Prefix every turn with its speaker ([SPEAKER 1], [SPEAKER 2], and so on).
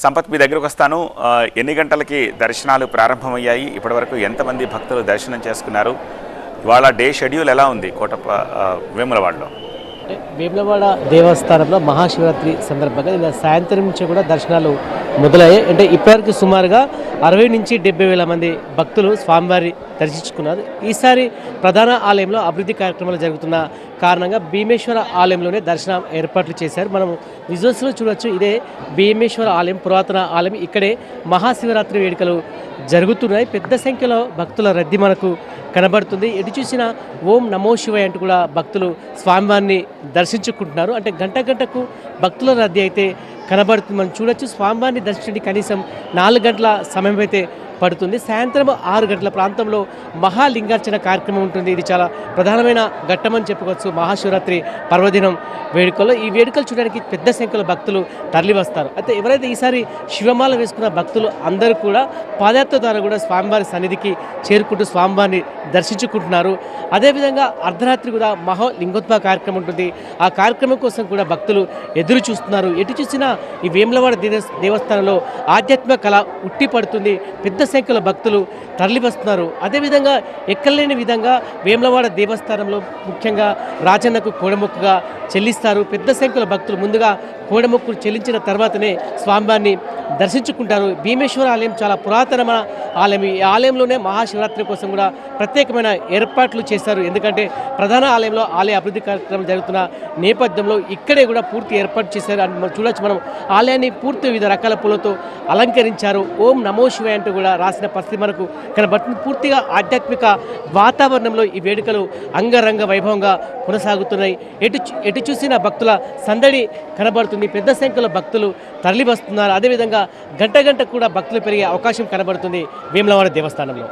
[SPEAKER 1] సంపత్ మీ దగ్గరకు వస్తాను. ఎన్ని గంటలకి దర్శనాలు ప్రారంభమయ్యాయి? ఇప్పటివరకు ఎంతమంది భక్తులు దర్శనం చేసుకున్నారు? ఇవాళ డే షెడ్యూల్ ఎలా ఉంది వేములవాడలో?
[SPEAKER 2] వేములవాడ దేవస్థానంలో మహాశివరాత్రి సందర్భంగా నిన్న సాయంత్రం నుంచి కూడా దర్శనాలు మొదలయ్యాయి. అంటే ఇప్పటివరకు సుమారుగా 60 నుంచి 70 వేల మంది భక్తులు స్వామివారి దర్శించుకున్నారు. ఈసారి ప్రధాన ఆలయంలో అభివృద్ధి కార్యక్రమాలు జరుగుతున్న కారణంగా భీమేశ్వర ఆలయంలోనే దర్శనం ఏర్పాట్లు చేశారు. మనం విజువల్స్లో చూడొచ్చు. ఇదే భీమేశ్వర ఆలయం, పురాతన ఆలయం. ఇక్కడే మహాశివరాత్రి వేడుకలు జరుగుతున్నాయి. పెద్ద సంఖ్యలో భక్తుల రద్దీ మనకు కనబడుతుంది. ఎటు చూసినా ఓం నమో శివాయ అంటూ కూడా భక్తులు స్వామివారిని దర్శించుకుంటున్నారు. అంటే గంటకు భక్తుల రద్దీ అయితే కనబడుతుంది. మనం చూడొచ్చు. స్వామివారిని దర్శించడానికి కనీసం 4 గంటల సమయం అయితే పడుతుంది. సాయంత్రం 6 గంటల ప్రాంతంలో మహాలింగార్చన కార్యక్రమం ఉంటుంది. ఇది చాలా ప్రధానమైన ఘట్టమని చెప్పుకోవచ్చు. మహాశివరాత్రి పర్వదినం వేడుకల్లో ఈ వేడుకలు చూడడానికి పెద్ద సంఖ్యలో భక్తులు తరలి వస్తారు. అయితే ఎవరైతే ఈసారి శివమాల వేసుకున్న భక్తులు అందరూ కూడా పాదయాత్ర ద్వారా కూడా స్వామివారి సన్నిధికి చేరుకుంటూ స్వామివారిని దర్శించుకుంటున్నారు. అదేవిధంగా అర్ధరాత్రి కూడా మహాలింగోద్భవ కార్యక్రమం ఉంటుంది. ఆ కార్యక్రమం కోసం కూడా భక్తులు ఎదురు చూస్తున్నారు. ఎటు చూసినా ఈ వేములవాడ దేవస్థానంలో ఆధ్యాత్మిక కళ ఉట్టి పడుతుంది. పెద్ద సంఖ్యలో భక్తులు తరలి వస్తున్నారు. అదేవిధంగా ఎక్కలేని విధంగా వేములవాడ దేవస్థానంలో ముఖ్యంగా రాజన్నకు కోడమొక్కుగా చెల్లిస్తారు. పెద్ద సంఖ్యలో భక్తులు ముందుగా కోడమొక్కులు చెల్లించిన తర్వాతనే స్వామివారిని దర్శించుకుంటారు. భీమేశ్వర ఆలయం చాలా పురాతనమైన ఆలయం. ఈ ఆలయంలోనే మహాశివరాత్రి కోసం కూడా ప్రత్యేకమైన ఏర్పాట్లు చేశారు. ఎందుకంటే ప్రధాన ఆలయంలో ఆలయ అభివృద్ధి కార్యక్రమం జరుగుతున్న నేపథ్యంలో ఇక్కడే కూడా పూర్తి ఏర్పాటు చేశారు. అని చూడొచ్చు. మనం ఆలయాన్ని పూర్తి వివిధ రకాల పూలతో అలంకరించారు. ఓం నమో శివాయ అంటూ కూడా రాసిన పరిస్థితి మనకు కనబడుతుంది. పూర్తిగా ఆధ్యాత్మిక వాతావరణంలో ఈ వేడుకలు అంగరంగ వైభవంగా కొనసాగుతున్నాయి. ఎటు చూసిన భక్తుల సందడి కనబడుతుంది. పెద్ద సంఖ్యలో భక్తులు తరలి వస్తున్నారు. అదేవిధంగా గంట కూడా భక్తులు పెరిగే అవకాశం కనబడుతుంది వేములవాడ దేవస్థానంలో.